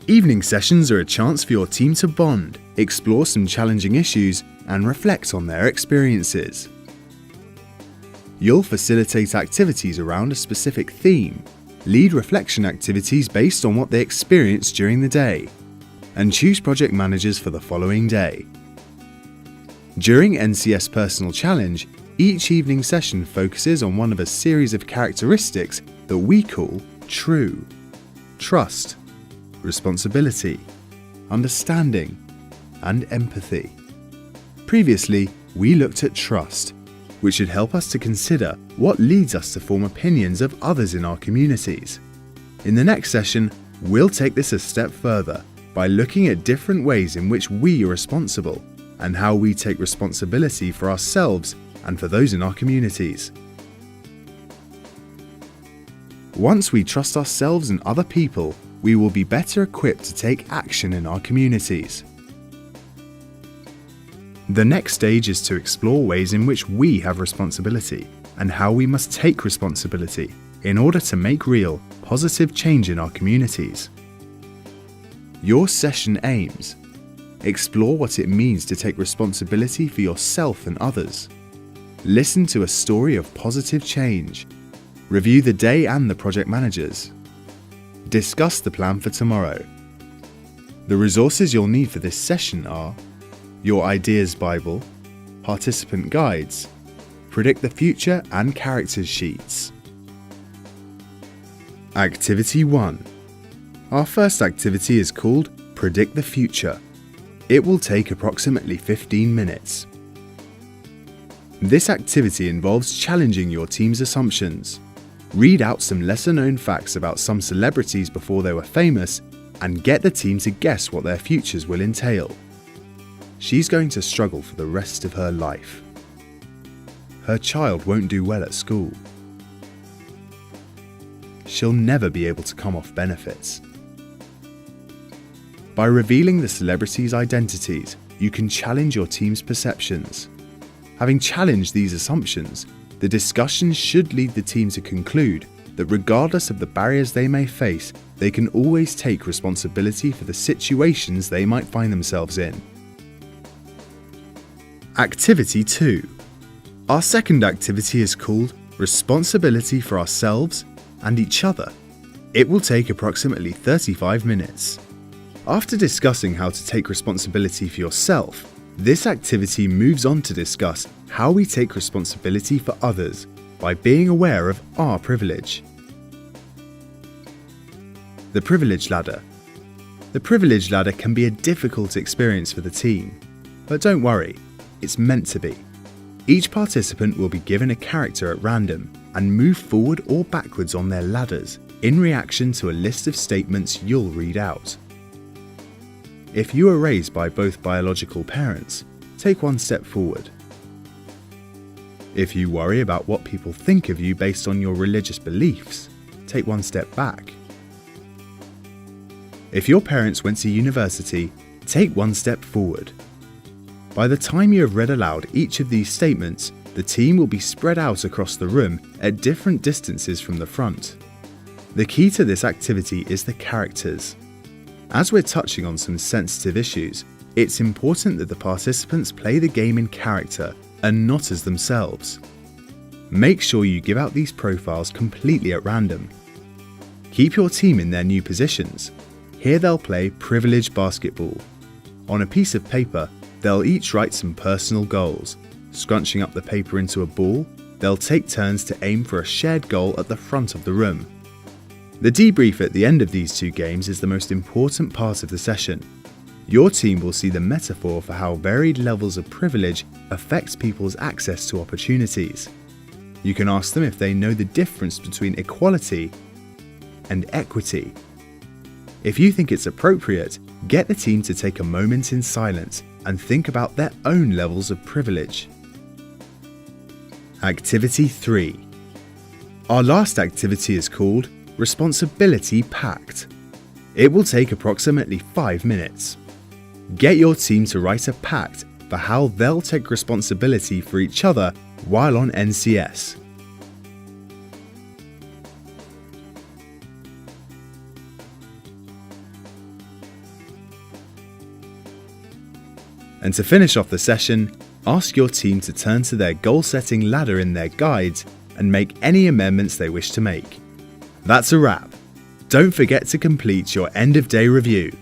Evening sessions are a chance for your team to bond, explore some challenging issues, and reflect on their experiences. You'll facilitate activities around a specific theme, lead reflection activities based on what they experienced during the day, and choose project managers for the following day. During NCS Personal Challenge, each evening session focuses on one of a series of characteristics that we call TRUE: trust, responsibility, understanding, and empathy. Previously, we looked at trust, which should help us to consider what leads us to form opinions of others in our communities. In the next session, we'll take this a step further by looking at different ways in which we are responsible and how we take responsibility for ourselves and for those in our communities. Once we trust ourselves and other people, we will be better equipped to take action in our communities. The next stage is to explore ways in which we have responsibility and how we must take responsibility in order to make real, positive change in our communities. Your session aims: explore what it means to take responsibility for yourself and others. Listen to a story of positive change. Review the day and the project managers. Discuss the plan for tomorrow. The resources you'll need for this session are your Ideas Bible, participant guides, Predict the Future and characters sheets. Activity 1. Our first activity is called Predict the Future. It will take approximately 15 minutes. This activity involves challenging your team's assumptions. Read out some lesser-known facts about some celebrities before they were famous and get the team to guess what their futures will entail. She's going to struggle for the rest of her life. Her child won't do well at school. She'll never be able to come off benefits. By revealing the celebrities' identities, you can challenge your team's perceptions. Having challenged these assumptions, the discussion should lead the team to conclude that regardless of the barriers they may face, they can always take responsibility for the situations they might find themselves in. Activity 2. Our second activity is called Responsibility for Ourselves and Each Other. It will take approximately 35 minutes. After discussing how to take responsibility for yourself, this activity moves on to discuss how we take responsibility for others by being aware of our privilege. The privilege ladder. The privilege ladder can be a difficult experience for the team, but don't worry, it's meant to be. Each participant will be given a character at random and move forward or backwards on their ladders in reaction to a list of statements you'll read out. If you are raised by both biological parents, take one step forward. If you worry about what people think of you based on your religious beliefs, take one step back. If your parents went to university, take one step forward. By the time you have read aloud each of these statements, the team will be spread out across the room at different distances from the front. The key to this activity is the characters. As we're touching on some sensitive issues, it's important that the participants play the game in character and not as themselves. Make sure you give out these profiles completely at random. Keep your team in their new positions. Here they'll play privilege basketball. On a piece of paper, they'll each write some personal goals. Scrunching up the paper into a ball, they'll take turns to aim for a shared goal at the front of the room. The debrief at the end of these two games is the most important part of the session. Your team will see the metaphor for how varied levels of privilege affect people's access to opportunities. You can ask them if they know the difference between equality and equity. If you think it's appropriate, get the team to take a moment in silence and think about their own levels of privilege. Activity 3. Our last activity is called Responsibility Pact. It will take approximately 5 minutes. Get your team to write a pact for how they'll take responsibility for each other while on NCS. And to finish off the session, ask your team to turn to their goal-setting ladder in their guides and make any amendments they wish to make. That's a wrap. Don't forget to complete your end-of-day review.